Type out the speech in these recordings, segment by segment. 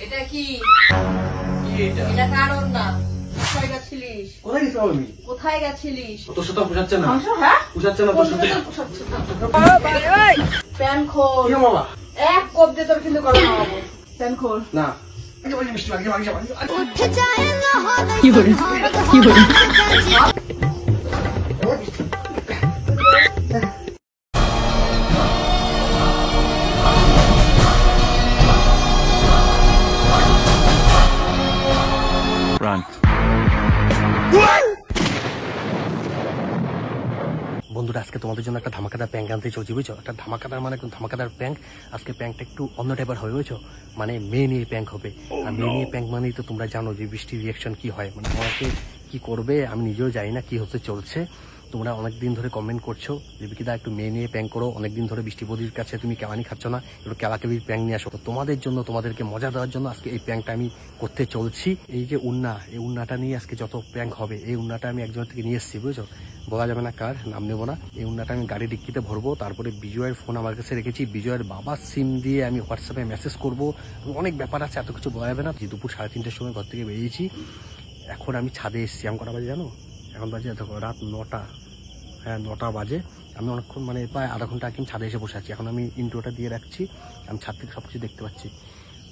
এটা কি এটা কারণ না। কোথায় গেছিলিস? কোথায় গেছিলাম আমি? কোথায় গেছিলিস? তোর সাথে পোষাচ্ছে না। হ্যাঁ পোষাচ্ছে না তোর সাথে। প্যান খোল। কি বাবা? এক কোপ দিয়ে তোর কিন্তু গলা নামাবো। প্যান খোল। না। আগে বাড়ি মিষ্টি আগে বাড়ি যাবা। কি করে? কি করে? Run. বন্ধুরা আজকে তোমাদের জন্য একটা ধামাকাদার প্যাঙ্ক আনতে চলছি বুঝছো। একটা ধামাকাদার মানে একদম ধামাকাদার প্যাঙ্ক। আজকে প্যাঙ্কটা একটু অন্য টাইপের হবে বুঝছো, মানে মেয়ে নিয়ে প্যাঙ্ক হবে। আর মেয়ে নিয়ে প্যাঙ্ক মানেই তো তোমরা জানো যে বৃষ্টির রিয়াকশন কি হয়, মানে আমাকে কি করবে আমি নিজেও জানি না কি হতে চলছে। তোমরা অনেকদিন ধরে কমেন্ট করছো যে বিকিদা একটু মেয়ে নিয়ে প্যাঙ্ক করো, অনেকদিন ধরে বৃষ্টি বদির কাছে তুমি কেলানি খাচ্ছ না, একটু কেলাকেলির প্যাঙ্ক নিয়ে আসো। তো তোমাদের জন্য তোমাদেরকে মজা দেওয়ার জন্য আজকে এই প্যাঙ্কটা আমি করতে চলছি। এই যে উন্না, এই উন্নাটা নিয়ে আজকে যত প্যাঙ্ক হবে, এই উন্নাটা আমি একজনের থেকে নিয়ে এসেছি বুঝছো, বলা যাবে না কার, নাম নেবো না। এই উন্নাটা আমি গাড়ি ডিক্কিতে ভরবো, তারপরে বিজয়ের ফোন আমার কাছে রেখেছি, বিজয়ের বাবার সিম দিয়ে আমি হোয়াটসঅ্যাপে মেসেজ করবো। অনেক ব্যাপার আছে, এত কিছু বলা যাবে না। যে দুপুর 3:30টার সময় ঘর থেকে বেরিয়েছি, এখন আমি ছাদে এসেছি। আমি কটা বাজে জানো? এখন বাজে দেখো রাত 9টা। হ্যাঁ 9টা বাজে। আমি অনেকক্ষণ মানে প্রায় আধা ঘন্টা আগে ছাদে এসে বসে আছি। এখন আমি ইন্ট্রোটা দিয়ে রাখছি, আমি ছাদ থেকে সব কিছু দেখতে পাচ্ছি।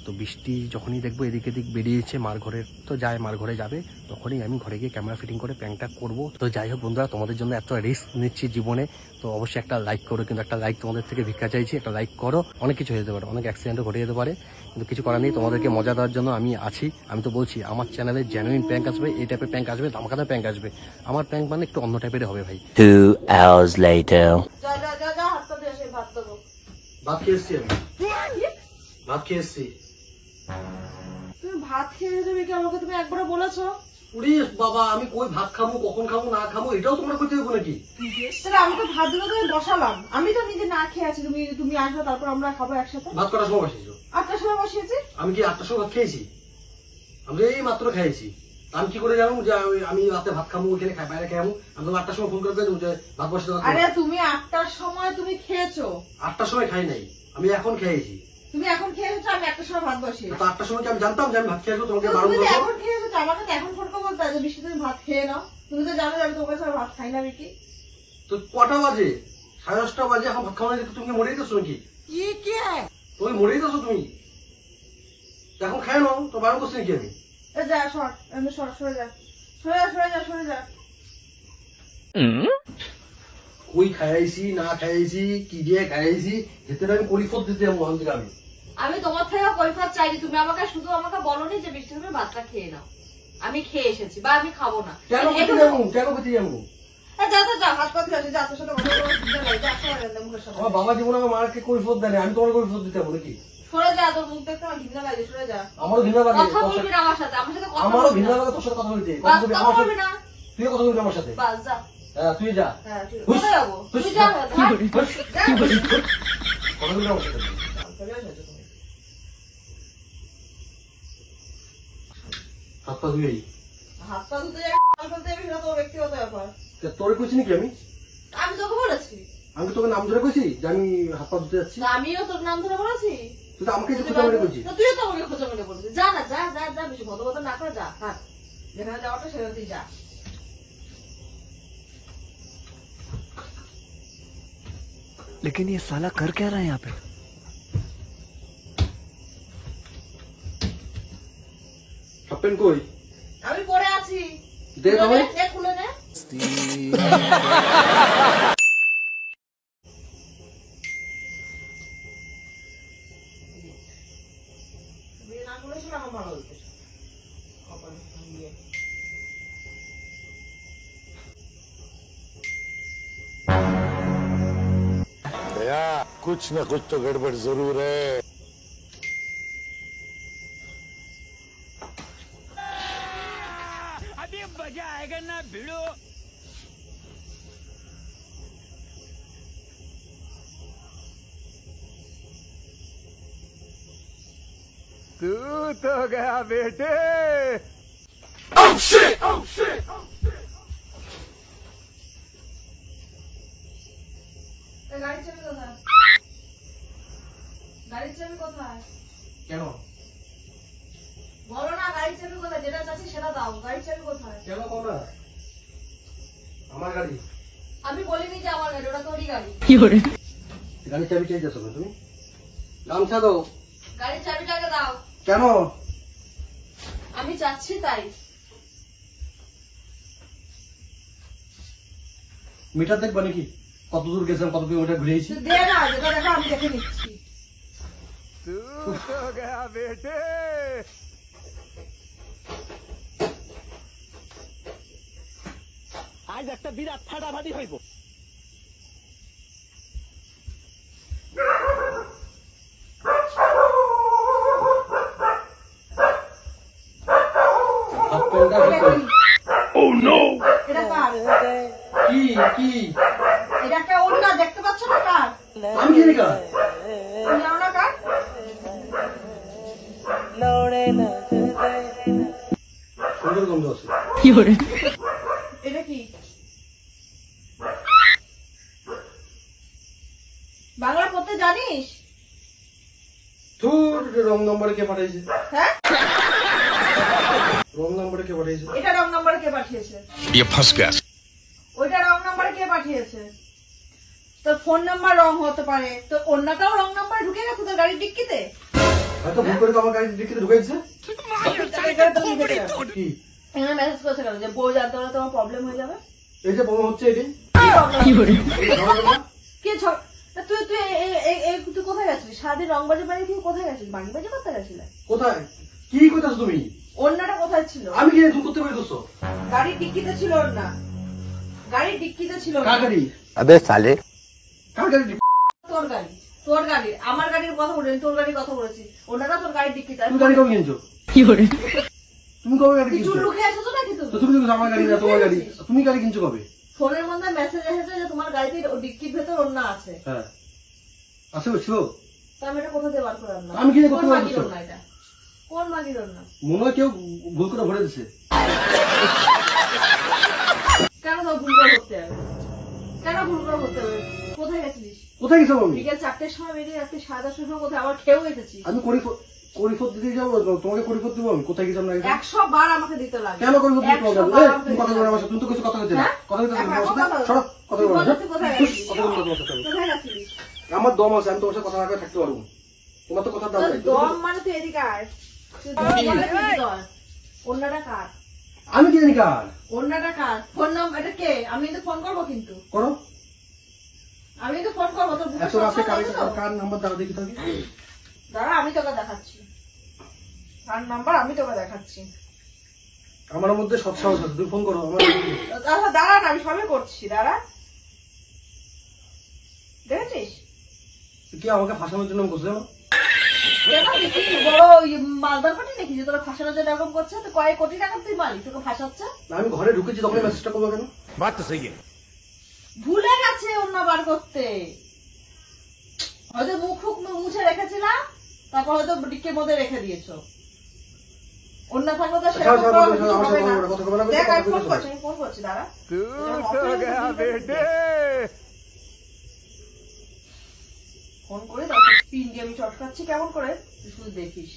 তো বৃষ্টি যখনই দেখবো এদিক এদিক বেরিয়েছে, মার ঘরের তো যায়, মার ঘরে যাবে, তখনই আমি ঘরে গিয়ে ক্যামেরা ফিটিং করে প্যাঙ্কটা করবো। তো যাই হোক বন্ধুরা, তোমাদের জন্য এত রিস্ক নিচ্ছি জীবনে, তো অবশ্যই একটা লাইক করো। কিন্তু একটা লাইক তোমাদের থেকে ভিক্ষা চাইছি, একটা লাইক করো। অনেক কিছু হয়ে যেতে পারে, অনেক অ্যাক্সিডেন্টও ঘটে যেতে পারে, কিন্তু কিছু করার নেই। তোমাদেরকে মজা দেওয়ার জন্য আমি আছি। আমি তো বলছি আমার চ্যানেলে জেনুইন প্যাঙ্ক আসবে, এই টাইপের প্যাঙ্ক আসবে, ধামাকাদার প্যাঙ্ক আসবে। আমার প্যাঙ্ক মানে একটু অন্য টাইপের হবে ভাই। 2 hours later. যা যা যা যা, হাত পা ধুয়ে এসে ভাত দেবো। ভাত খেয়ে এসছি আমি, ভাত খেয়ে এসছি। তুমি ভাত খেয়ে যাবে কি? আমাকে তুমি একবারও বলেছো? উড়ি বাবা, আমি কই ভাত খাবো, কখন খাবো না খাবো এটাও তোমরা করতে দেবো নাকি? তাহলে আমি তো ভাত দিলে তুমি বসালাম, আমি তো নিজে না খেয়ে আছি। তুমি তুমি আসবে, তারপর আমরা খাবো একসাথে। ভাত কটার সময় বসেছো? 8টার সময় বসিয়েছি। আমি কি 8টার সময় ভাত খেয়েছি? আমি তো এই মাত্র খেয়েছি। আমি কি করে জানো যে আমি রাতে ভাত খাবো, ওইখানে বাইরে খাবো? আমি তো 8টার সময় ফোন করে দেবো যে ভাত বসে দাও। আরে তুমি 8টার সময় তুমি খেয়েছো? 8টার সময় খাই নাই, আমি এখন খেয়েছি। তুমি এখন খেয়েছো, আমি 1টার সময় ভাত বসিয়েছি। তো 8টার সময় কি আমি জানতাম যে আমি ভাত খেয়ে আসবো? তোমাকে তুমি বারণ তো করবো? এখন খেয়েছো, আমাকে তো এখন ফোন করে বলতে যে বৃষ্টি তুমি ভাত খেয়ে নাও। তুমি তো জানো যে আমি তোমার কাছে ভাত খাই না বিকি। তো কটা বাজে? 10:30 বাজে, এখন ভাত খাওয়া নাই, তুমি কি মরেই যাচ্ছ নাকি? কি তুমি মরেই যাচ্ছ তুমি। এখন খাই নাও, তো বারণ করছি নাকি আমি? এ যা সর, এমনি সর, সরে যা, সরে যা, সরে যা, সরে যা। কই খাইছি না খাইছি, কি দিয়ে খাইছি, যেতে আমি পরিফত দিতে যাবো ওখান থেকে। আমি তোমার থেকে কৈফিয়ত চাইনি, তুমি আমাকে শুধু আমাকে বলোনি যে বৃষ্টি তুমি ভাতটা খেয়ে নাও। আমি খেয়ে এসেছি বা আমি খাবো না। কেন খেতে যাবো, কেন খেতে যাবো? যা তো যা, হাত পা ধুয়ে আসি, যা, তোর সাথে কথা বলার সুবিধা নাই, যা, সরে যা, মুখের সামনে। আমার বাবা জীবনে আমার মাকে কৈফত দেয় না, আমি তোমার কৈফত দিতে যাবো নাকি? সরে যা, তোর মুখ দেখতে আমার ঘৃণা লাগে, সরে যা। আমারও ঘৃণা লাগে। কথা বলবি না আমার সাথে, আমার সাথে কথা আমারও বলবি ঘৃণা না। লাগে তোর সাথে কথা বলতে। বাস, কথা বলবি কথা আমার বলবি সাথে? না। তুইও কথা বলবি আমার সাথে? বাস, যা। হ্যাঁ তুই যা। হ্যাঁ, ঠিক আছে। হুস, কোথায় যাবো? হুস, তুই যা, হুস, ভাগ। হুস, যা। হুস, হুস। কথা বলবি আমার সাথে? চলে এসেছো তুমি। হাত পা ধুয়েই হাত পা ধুতে যাবি, হাত ফেলতে যাবি, সেটা তোর ব্যক্তিগত ব্যাপার। তোরে কইছি নাকি আমি? আমি তোকে বলেছি। আমি তোকে নাম ধরে কইছি যে আমি হাত পা ধুতে যাচ্ছি? না, আমিও তোর নাম ধরে বলেছি। তুই তো আমাকে যে খোঁজা মেরে কইছিস। না, তুইও তো আমাকে খোঁজা মেরে বলেছিস। যা না, যা যা যা, বেশি ভদ্রতা না করে যা, হাট। যেখানে যাওয়াটা সেখানে তুই যা। लेकिन ये साला कर क्या रहा है यहाँ पे? হাফ কই? আমি পড়ে আছি। দে তাহলে। নে, খুলে নে। বিয়ে না করলে সেটা আমার ভালো হতো। কপালে বিয়ে। दया कुछ न कुछ तो गड़बड़ जरूर है। अभी मजा आएगा ना भिड़ो। तू तो गया बेटे। Oh shit! Oh shit! গাড়ির চাবি কোথায়? গাড়ির চাবি কোথায়? কেন? চাবিটা দাও, গাড়ির চাবি কোথায়? কেন কও না? আমার গাড়ি। আমি বলিনি যে আমার গাড়ি, ওটা তোরই গাড়ি। গাড়ির চাবি চেয়ে যাচ্ছ তুমি? গামছা দাও। গাড়ির চাবিটাকে দাও। কেন? আমি যাচ্ছি তাই। মিটার দেখবা নাকি? কত দূর গেছিলাম, কত কিলোমিটার ঘুরেছি? তুই দে না, যেটা দেখো আমি দেখে নিচ্ছি। আজ একটা বিরাট ফাটাফাটি হইব। এটা কার? কি কি? এটা একটা ওড়না, দেখতে পাচ্ছ না কার? আমি কি জানি কার? তুমি জানো না কার? সুন্দর গন্ধ আছে। এটা কি? বাংলা পড়তে জানিস? তোর রং নম্বরে কে পাঠিয়েছে? হ্যাঁ, রং নম্বরে কে পাঠিয়েছে? এটা রং নাম্বারে কে পাঠিয়েছে? ये फंस गया। ওইটা রং নাম্বারে কে পাঠিয়েছে? তোর ফোন নাম্বার রং হতে পারে, তো অন্যটাও রং নাম্বারে ঢুকে গেছে তোর গাড়ির ডিক্কিতে। হয়তো ভুল করে তো আমার গাড়ির ডিক্কিতে ঢুকাইছে। কি? এখানে মেসেজ করেছে কেন যে বউ জানতে পারলে তোমার প্রবলেম হয়ে যাবে? এই যে প্রবলেম হচ্ছে এটি। কি ছ- তা তুই তুই তুই কোথায় গেছিলিস? সারাদিন রংবাজি বাড়ি থেকে কোথায় গেছিস? বাড়ি বাজি করতে গেছিলে? কোথায়? কি কইতাছো তুমি? অন্যটা কোথায় ছিল? আমি কি তুমি করতে পারি দোস্ত? গাড়ির ডিক্কিতে ছিল অন্য। গাড়ির ডিক্কিতে ছিল কার ওড়না। গাড়ি? अबे साले কার গাড়ি? তোর গাড়ি। তোর গাড়ি। আমার গাড়ির কথা বলিনি, তোর গাড়ির কথা বলেছি। অন্যটা তোর গাড়ির ডিক্কিতে। তুমি গাড়ি কবে কিনছো? তুমি কবে গাড়ি তুই কিনছো? চুল লুকিয়ে এসেছো নাকি তো তুমি? তুমি তো আমার গাড়ি না, তোমার গাড়ি। তুমি গাড়ি কিনছো কবে? ফোনের মধ্যে মেসেজ এসেছে যে তোমার গাড়িতে ডিক্কির ভেতর অন্য আছে। হ্যাঁ আছে ছিল। তা আমি এটা কোথা দিয়ে বার করে আনলাম? আমি কি করে কোন করতে মাগির পারবো? অন্য এটা? কোন মাগির অন্য? মনে হয় কেউ ভুল করে ভরে দিচ্ছে। কেন তো ভুল করে করতে হবে? কেন ভুল করে করতে হবে? কোথায় গেছিলিস? কোথায় গেছো আমি? বিকেল 4টের সময় বেরিয়ে রাত্রি 10:30টার সময় কোথায়? আবার খেয়েও এসেছিস। আমি করিফত দিতে যাবো, তোমাকে করিফত দেবো আমি? কোথায় গেছিলাম না? 100 বার আমাকে দিতে লাগে। কেন করিফত দিতে 100 হবে? বার আমাকে তুমি কথা দিতে বলে লাগে। আমার সাথে, তুমি তো কিছু কথা বলতে না। হ্যাঁ? কথা বলতে এখন আমার কথা সাথে বল। সরো, কথা তুই বলো বল, না। তুই কোথায় গেছিলিস? কথা বলতে তোমার সাথে। কোথায় গেছিলিস? আমার দম আছে, আমি তোমার সাথে কথা না করে থাকতে পারবো। তোমার তো কথার দাম তোর নাই। দম মানে তুই এদিকে আয়। তুই দম মানে তুই এদিকে আয়। অন্যটা কার? আমি কি জানি কার? অন্যটা কার? ফোন নাম্বার এটা কে? আমি কিন্তু ফোন করবো কিন্তু। করো। আমি কিন্তু ফোন করবো তোর বুকের এত রাতে সমস্যা আছে তো? কার নাম্বার দাও দেখি তাহলে। দাঁড়া, আমি তোকে দেখাচ্ছি। কার নাম্বার আমি তোকে দেখাচ্ছি। আমার মধ্যে সৎ সাহস আছে, তুমি ফোন করো আমার। দাঁড়া দাঁড়া না, আমি সবই করছি, দাঁড়া। দেখেছিস? কি আমাকে ফাঁসানোর জন্য বসে যাবো? কেন তুই কি বড় মালদার পাটি নাকি যে তোরা ফাঁসানোর জন্য এরকম করছে? তো কয়েক কোটি টাকা তুই মালিক, তোকে ফাঁসাচ্ছে? না, আমি ঘরে ঢুকেছি তখন মেসেজটা করবো কেন? बात तो सही है। ভুলে গেছে অন্য বার করতে। হয়তো মুখ মুছে রেখেছিলাম, তারপর হয়তো ডিক্কির মধ্যে রেখে দিয়েছো। অন্য থাকলে তো সেরকম ছাড়ো, করা ছাড়ো, কিছু আমার হবে সাথে না। কথা বলো না, দেখ, আমি কথা ফোন বলো। করছি, আমি ফোন করছি, দাঁড়া। ফোন করে তারপর পিন দিয়ে আমি চটকাচ্ছি কেমন করে, তুই শুধু দেখিস।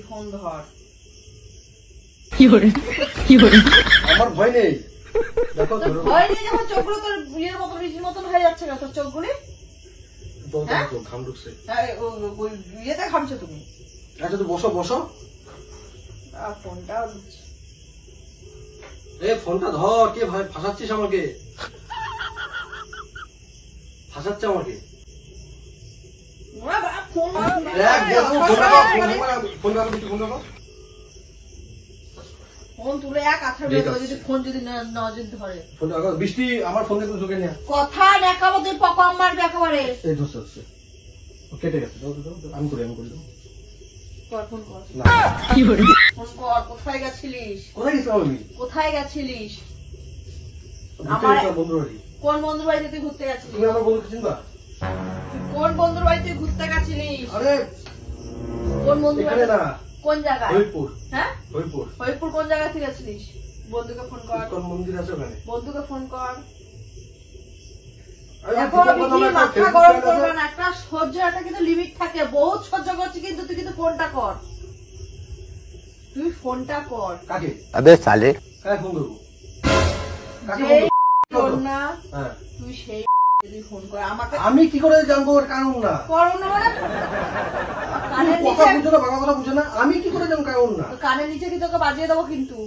ফোন ধর। আমার ভয় নেই। দেখো তোর ভয় নিয়ে যখন চোখগুলো তোর ইয়ের মতন রিজির মতন হয়ে যাচ্ছে না তোর চোখগুলি? হ্যাঁ? ঘাম ঢুকছে। হ্যাঁ, ওই ইয়েতে ঘামছো তুমি। আচ্ছা তো বসো বসো। ফোনটা দিচ্ছি। এ ফোনটা ধর, কে ভাই ফাঁসাচ্ছিস আমাকে? ফাঁসাচ্ছে আমাকে। ফোন দেখ, দেখ, ফোন রাখো, ফোন রাখো, ফোন রাখো। ফোন তুলে এক আছাড় বের করে যদি ফোন যদি না যদি ধরে। ফোন রাখো। বৃষ্টি আমার ফোন দেখে ঢুকে নিয়ে। কথা দেখাবো তুই পকম মারবে একেবারে। এই ধরছে হচ্ছে। ও কেটে গেছে। দাও, দাও, দাও। আমি করি দেবো। কর ফোন কর। না। ফোন কর, কোথায় গেছিলিস? কোথায় গেছিলাম আমি? কোথায় গেছিলিস? ঘুরতে গেছিলাম বন্ধুর বাড়ি। কোন বন্ধুর বাড়িতে তুই ঘুরতে গেছিলিস? তুমি আমার বন্ধুকে চিনবা? তুই কোন বন্ধুর বাড়িতে ঘুরতে গেছিলিস? আরে কোন বন্ধুর এখানে বাড়িতে? না, কোন জায়গায়? হরিপুর। হ্যাঁ, হরিপুর হরিপুর কোন জায়গায় থেকে গেছিলিস? বন্ধুকে ফোন কর, ইসকন মন্দির আছে ওখানে। বন্ধুকে ফোন কর। আরে এখন দুটো কথা বিধি বলে একটা মাথা Facebook গরম friend করবে আছে। না, একটা সহ্য একটা কিন্তু লিমিট থাকে। বহুত সহ্য করছি কিন্তু তুই কিন্তু ফোনটা কর, তুই ফোনটা কর। কাকে? अबे साले কাকে ফোন করবো? কাকে যে ফোন করবো? ফোন না, হ্যাঁ। তুই সেই যদি ফোন করে আমাকে আমি কি করে জানবো ওর কারণ না? করো না মানে কানের কথা নিচে, বুঝো না, বাবা কথা বুঝো না, আমি কি করে জানবো কারণ না? কানের নিচে কি তোকে বাজিয়ে দেবো কিন্তু,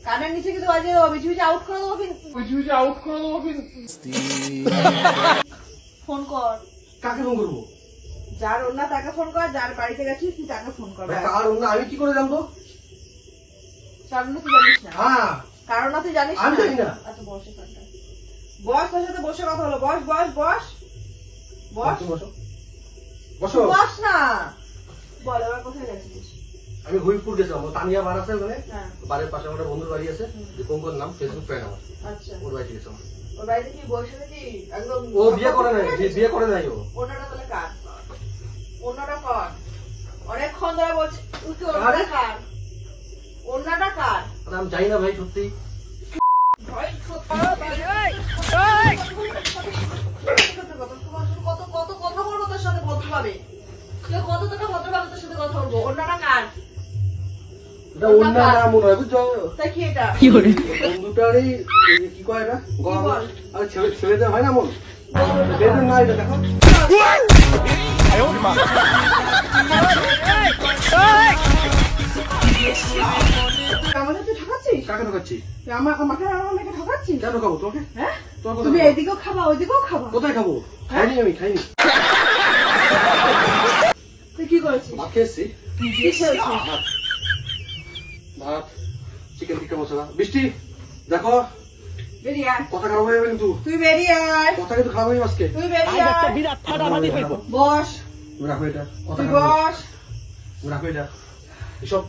কানের নিচে কিন্তু বাজিয়ে দেবো, বিছি বিছি আউট করে দেবো কিন্তু, ফোন কর। কাকে ফোন করবো? যার অন্য তাকে ফোন কর, যার বাড়িতে গেছিস তুই তাকে ফোন কর। কারণ না আমি কি করে জানবো? কারণ তুই জানিস না, হ্যাঁ কারণ তুই জানিস আমি জানি না। আচ্ছা বস এখানটা, বস, তোর সাথে বসে কথা হলো, বস বস বস বস, তুমি বসো বসো। বস না, বল এবার কোথায় গেছিস? আমি হরিপুর গেছিলাম, ও তানিয়া বার আছে ওখানে, হ্যাঁ বাড়ির পাশে আমার একটা বন্ধুর বাড়ি আছে, দীপঙ্কর নাম, ফেসবুক ফ্রেন্ড আমার, আচ্ছা, ওর বাড়িতে গেছিলাম। ওর বাড়িতে কি বসে নাকি একদম? ও বিয়ে করে নাই, বিয়ে করে নাই ও। অন্যটা তাহলে কার? অন্যটা কর, অনেকক্ষণ ধরে বলছি তুই কি আরে? অন্যটা কার? অন্যটা কার? আর আমি জানি না ভাই সত্যি। ভাই কত কত কথা বলবো তোর সাথে ভদ্রভাবে, তুই কত তোকে ভদ্রভাবে তোর সাথে কথা বলবো? অন্যটা কার? এটা অন্য নাম মনে হয় বুঝছো? তাই কি এটা? বন্ধুটারই এই যে কি কয় এটা? বল? আরে ছেলেদের হয় না মন? মেয়েদের না এটা দেখো। আমাকে তুই ঠকাচ্ছিস? কাকে ঢোকাচ্ছি? তুই আমাকে ঠকাচ্ছিস? কেন ঢোকাবো তোকে? হ্যাঁ, তোর কথা তুমি বলো। এদিকেও খাবা ওইদিকেও খাবা, কোথায় খাবো? খাইনি আমি, খাইনি। তুই কি করেছিস? ভাত খেয়েছি, কি খেয়েছিস? ভাত, চিকেন টিক্কা মশলা। বৃষ্টি দেখো বেরিয়ে আয়, কথা খারাপ হয়ে যাবে কিন্তু, তুই বেরিয়ে আয়, কথা কিন্তু খারাপ হয়ে যাবে আজকে। তুই বেরিয়ে আয়, বস, তুমি রাখো এটা, কথা তুই খারাপ হবে। বস। তুমি রাখো এটা,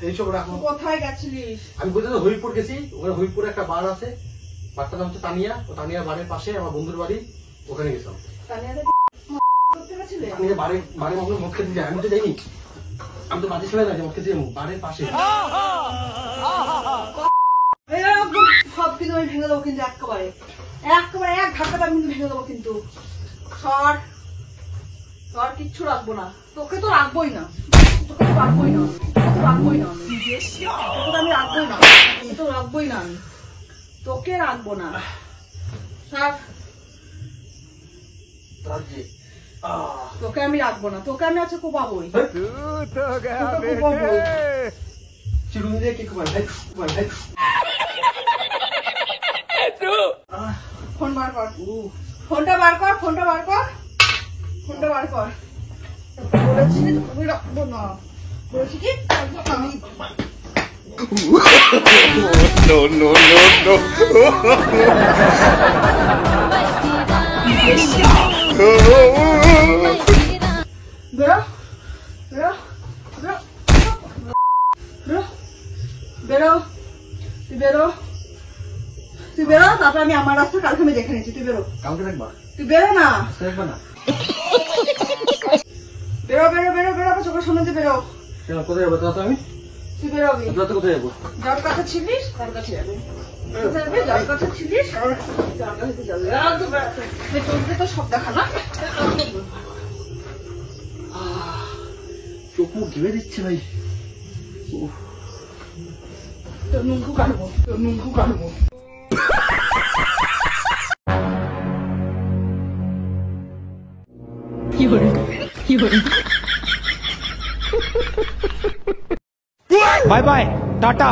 এইসব রাখো। তুই কোথায় গেছিলিস? আমি বলতে তো হরিপুর গেছি, ওখানে হরিপুরে একটা বার আছে, বারটার নাম হচ্ছে তানিয়া, ও তানিয়া বাড়ির পাশে আমার বন্ধুর বাড়ি, ওখানে গেছিলাম। তানিয়াতে করতে গেছিলে? তানিয়া বাড়ির মানুষ মদ খেতে যায়, আমি তো যাইনি, আমি তো বাড়ি ছেলে না যে মদ খেতে যাবো, বাড়ির পাশে। এরকম সব কিন্তু আমি ভেঙে দেবো কিন্তু একেবারে একেবারে এক ধাক্কাতে আমি কিন্তু ভেঙে দেবো কিন্তু। সর সর, কিচ্ছু রাখবো না, তোকে তো রাখবোই না, তোকে তো রাখবোই না, তোকে তো রাখবোই না আমি, তোকে তো আমি রাখবোই না, তোকে তো রাখবোই না আমি, তোকে রাখবো না। সর, রাজ্যে তোকে আমি রাখবো না, তোকে আমি আজকে কোপাবোই, তোকে কোপাবোই। চিরুনি দিয়ে কি খুবাই ভাই, খুবাই ভাই। ফোন বার কর, ফোনটা বার কর, ফোনটা বার কর, ফোনটা বার কর। বলেছি না তোকে রাখবো না, বলেছি কি আমি no no no বেরো বেরো বেরো বেরো বেরো, তুই বেরো, তুই বেরো, তারপর আমি আমার রাস্তা কালকে আমি দেখে নিচ্ছি, তুই বেরো, কালকে দেখবা, তুই বেরো না, দেখবা না। বেরো বেরো বেরো বেরো, আমার চোখের সামনে দিয়ে বেরো, কেন কোথায় যাবো তো আমি? তুই বেরোবি, রাতে কোথায় যাবো? যার কাছে ছিলিস তার কাছে যাবি, কোথায় যাবি? যার কাছে ছিলিস যার কাছে যাবি, একদম বেরোতে। এই চোখ দিয়ে তো সব দেখা না, চোখ মুখ ঘেমে দিচ্ছে ভাই। উফ, তোর নুঙ্গু কাটবো, তোর নুঙ্গু কাটবো। Bye bye tata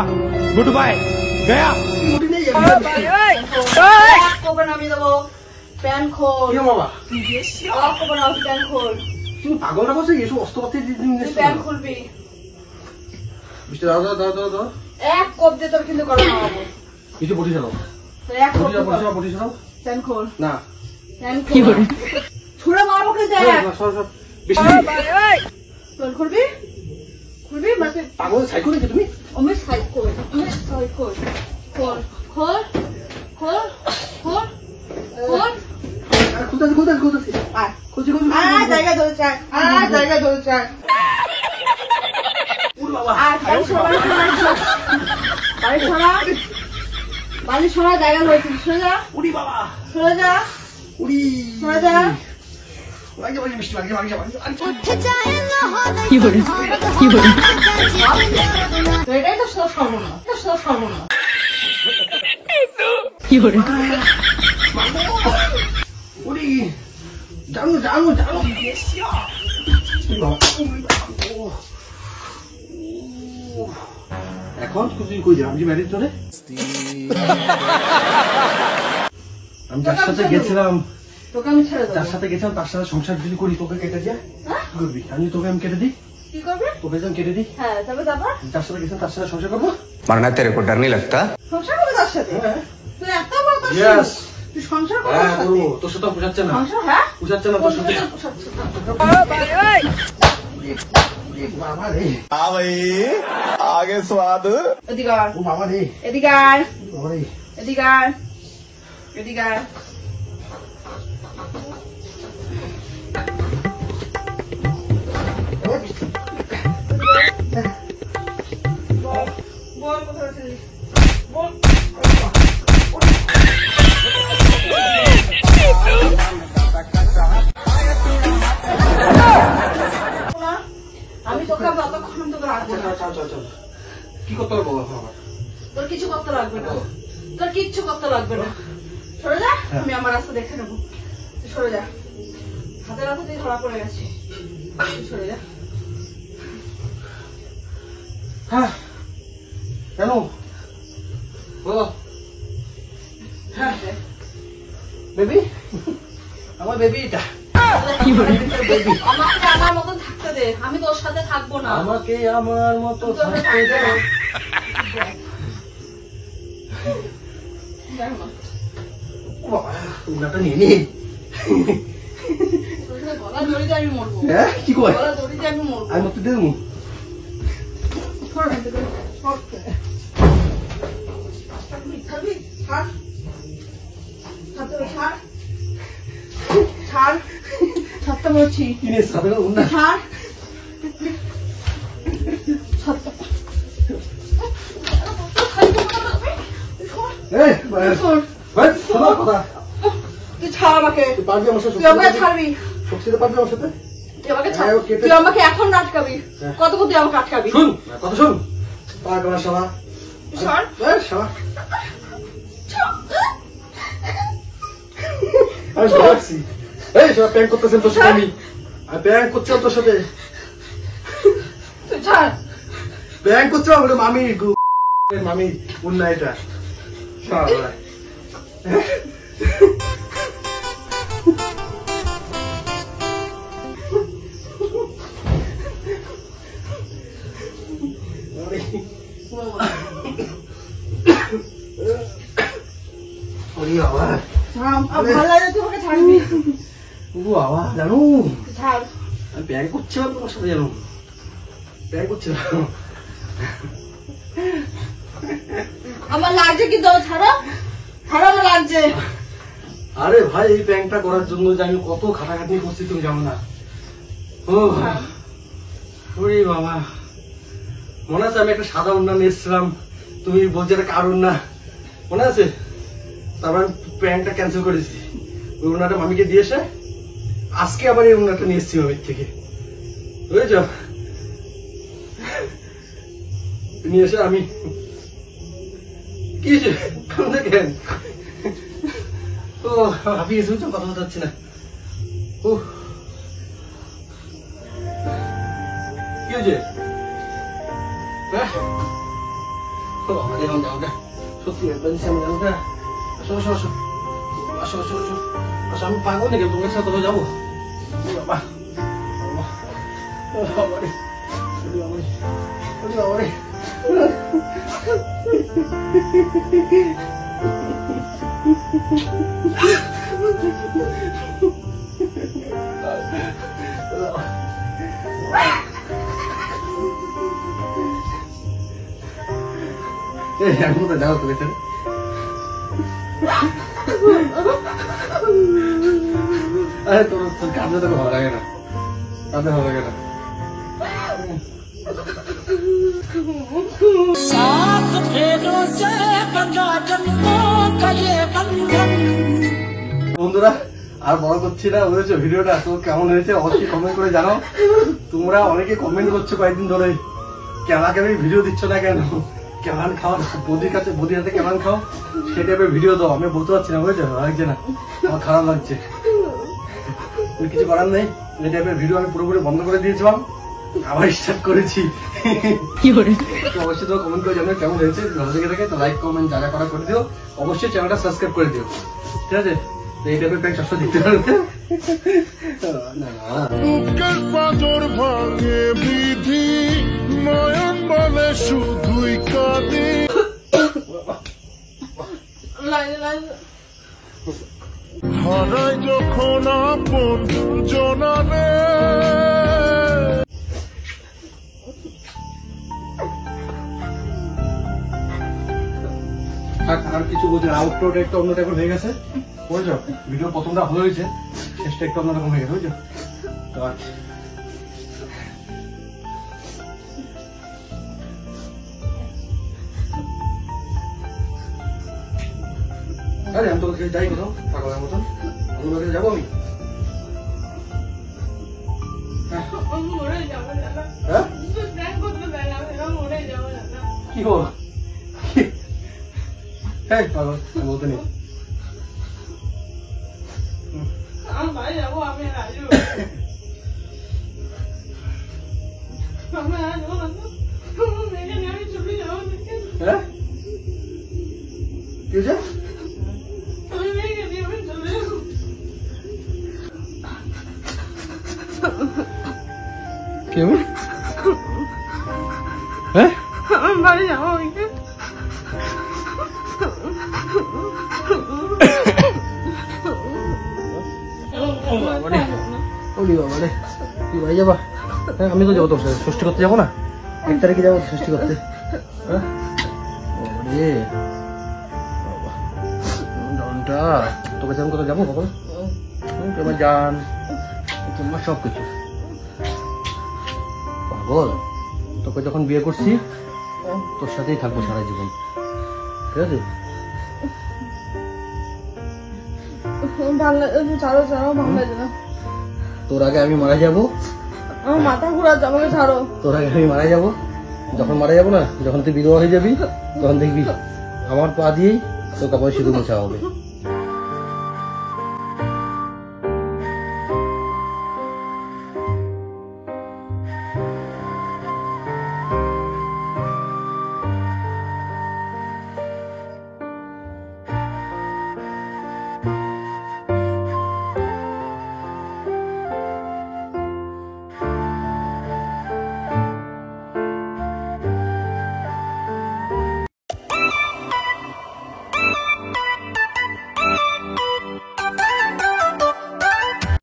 goodbye गया মুটি নেই যাবে। কবে নামিয়ে দেবো, প্যান খোল, কি বাবা, কবে নামিয়ে প্যান খোল, তুমি পাগল না করছো? এসব অস্ত্রপাতি তুই প্যান খুলবি, বৃষ্টি দাও দাও দাও দাও দাও, এক কোপ দিয়ে তোর কিন্তু গরম নামাবো, কিছু বটি চালাও, তোর এক কোপ বটি চালাও, বটি চালাও। প্যান খোল, না প্যান খোল, ছুড়ে মারবো কিন্তু এক। সর সর, বৃষ্টি প্যান খুলবি, খুলবি মানে পাগল সাইকো নাকি তুমি? আমি সাইকো, আমি সাইকো, খোল খোল খোল খোল খোল, খুলতেছি খুলতেছি খুলতেছি, আয় খুলছি খুলছি জায়গা ধরে চায়, জায়গা ধরে চায়, বাবা। আর বাড়ি সরা, বাড়ি সরা, বাড়ি সরা, জায়গা ধরেছিস, সরে যা, উড়ি বাবা, সরে যা, উড়ি সরে যা, তো এটাই তো সর্বনাশ, সর্বনাশ। জানো জানো জানো এখন তুই কই যাবি? আমি ম্যারেজ করে আমি যার সাথে গেছিলাম, তোকে আমি ছেড়ে যার দেবো। সাথে গেছিলাম তার সাথে সংসার যদি করি তোকে কেটে দিয়া কি করবি? তোকে আমি কেটে দিই, কি করবে? তোকে আমি কেটে দিই। হ্যাঁ, তারপর যার সাথে গেছিলাম তার সাথে সংসার করবো। मरना तेरे को डर नहीं लगता? সংসার করবে তার সাথে? হ্যাঁ তুই এত বড় তোর Yes. তুই সংসার করবে হ্যাঁ তার সাথে? করবো, তোর সাথে পোষাচ্ছে না, সংসার, হ্যাঁ? পোষাচ্ছে না তোর সাথে। পোষাচ্ছে না। বাবা রে, हाँ भाई आगे स्वाद এদিকে আয়, ও বাবা রে, এদিকে আয়, বাবা রে। এদিকে আয়, এদিকে আয়। বল কোথায় ছিলিস? বল। না, আমি তোকে আর ততক্ষণ তোকে রাখবো না। চল চল চল, কি করতে পারবো আমার? তোর কিছু করতে লাগবে না, তোর কিচ্ছু করতে লাগবে না। সরে যা, আমি আমার রাস্তা দেখে নেবো। তুই সরে যা, হাতে হাতে তুই ধরা পড়ে গেছে। তুই সরে যা। হ্যাঁ কেন বলো? হ্যাঁ বেবি, আমার বেবি এটা। আমাকে আমার মতন থাকতে দে, আমি তোর সাথে থাকবো না। আমাকে আমার মতো থাকতে দে। জানো না, ও বাবা, উনাটা নিয়ে নি। তোর সাথে গলা জড়িয়ে আমি মরবো। হ্যাঁ কি কয়? গলা জড়িয়ে আমি মরবো। আমি মতো দেবো। সর এখান থেকে, সর। ছাড়বি, ছাড়বি, ছাড়। ছাড়তে হবে, ছাড়। ছাড়, ছাড়তে বলছি। কিনে সাথে উন্না ছাড়। ছাড়তে। এই সর। ভাই শোনো কথা, তুই ছাড় আমাকে, তুই পারবি আমার সাথে? তুই আমাকে ছাড়বি, শক্তিতে পারবি আমার সাথে? তুই আমাকে ছাড়। হ্যাঁ, ও কেটে- তুই আমাকে এখন আটকাবি, কতক্ষণ তুই আমাকে আটকাবি? শুন কথা শুন, পাগলা শালা। সর। এই শালা, আমি ভাবছি এই শালা প্যাং করতেছেন তোর সাথে, আমি প্যাং করছিলাম তোর সাথে, তুই ছাড়। প্যাং করছিলাম ওটা মামি মামি উন্না এটা শালা। ওরে বাবা, আমার ভালো লাগে, তুই আমাকে ছাড়বি। ও বাবা জানো তুই ছাড়। আমি প্যাং করছিলাম তোমার সাথে, জানো প্যাং করছিলাম। আমার লাগছে কিন্তু, আমার ছাড়ো, ছাড়ো, আমার লাগছে। আরে ভাই এই প্যাংটা করার জন্য যে আমি কত খাটাখাটনি করছি তুমি জানো না। ও ওরে বাবা, মনে আছে আমি একটা সাদা উন্না নিয়ে এসেছিলাম, তুমি বলছো এটা কার উন্না, মনে আছে? তারপর আমি প্যাংটা ক্যান্সেল করেছি, ওই উন্নাটা মামিকে দিয়েছে, আজকে আবার এই উন্নাটা নিয়ে এসেছি মামির থেকে, বুঝেছ? নিয়ে এসে আমি কি হয়েছে? কান্দে কেন? ও হাঁপিয়ে গেছি, বুঝছো? কথা বলতে পারছি না। ও কি হয়েছে? হ্যাঁ ও বাবা, দেখুন জামাটা সত্যি একবার দিচ্ছি আমি জামাটা। আসো আসো আসো আসো আসো আসো আসো, আমি পাগল নাকি তোমার সাথে তো যাবো? ও বাবা, বাবা, ও বাবা রে, ওরে বাবা রে, ওরে বাবা রে। আমি কোথায় যাবো তোকে ছেড়ে? আরে তোর কাঁদতে তোকে ভালো লাগে না, কাঁদতে ভালো লাগে না। বন্ধুরা আর বড় করছি না, বুঝেছো? ভিডিওটা তো কেমন হয়েছে অবশ্যই কমেন্ট করে জানাও। তোমরা অনেকে কমেন্ট করছো কয়েকদিন ধরে, কেমন ভিডিও দিচ্ছ না কেন, কেমন খাও, বদির কাছে বদির হাতে কেমন খাও সে টাইপের ভিডিও দাও। আমি বলতে পারছি না, বুঝেছো? লাগছে না, আমার খারাপ লাগছে। কিছু করার নেই, এই টাইপের ভিডিও আমি পুরোপুরি বন্ধ করে দিয়েছিলাম, আবার স্টার্ট করেছি। তো অবশ্যই তো কমেন্ট করে জানাও কেমন হয়েছে। ভালো লেগে থাকে তো লাইক কমেন্ট যা যা করা করে দিও, অবশ্যই চ্যানেলটা সাবস্ক্রাইব করে দিও, ঠিক আছে? তো এই টাইপের প্যাক সবসময় দেখতে পারবে না। বুকের পাঁজর ভাঙে বিধি, নয়ন বলে শুধুই কাঁদি। হারায় যখন আপন জনারে। আর কিছু বলছেন, আউটরোটা একটু অন্য টাইপের হয়ে গেছে, বুঝছো? ভিডিও প্রথমটা ভালো হয়েছে, শেষটা একটু অন্যরকম হয়ে গেছে, বুঝছো? তো আরে আমি তো যাই কোথাও পাগলের মতন, অন্য জায়গায় যাবো আমি। হ্যাঁ কি হল? হ্যাঁ পাগল, আমি বলতে নেই। হ্যাঁ কি হয়েছে? কি হবে? হ্যাঁ বাড়ি যাবো। ওলি বাবা রে, তুই ভাই যাবা? হ্যাঁ আমি তো যাবো, তোর সাথে ষষ্ঠী করতে যাবো না? 1 তারিখে যাবো ষষ্ঠী করতে। হ্যাঁ রে বাবা, ডনটা তোকে আমি কোথাও যাবো বাবা? তোমার জান, তোমার সব কিছু। পাগল, তোকে যখন বিয়ে করছি তোর সাথেই থাকবো সারা জীবন, ঠিক আছে? ছাড়ো ছাড়ো, ভালো লাগে না। তোর আগে আমি মারা যাবো, আমার মাথা ঘুরাচ্ছে, আমাকে ছাড়ো। তোর আগে আমি মারা যাবো। যখন মারা যাবো না, যখন তুই বিধবা হয়ে যাবি, তখন দেখবি আমার পা দিয়েই তোর কাপড় সিঁদুর মোছা হবে।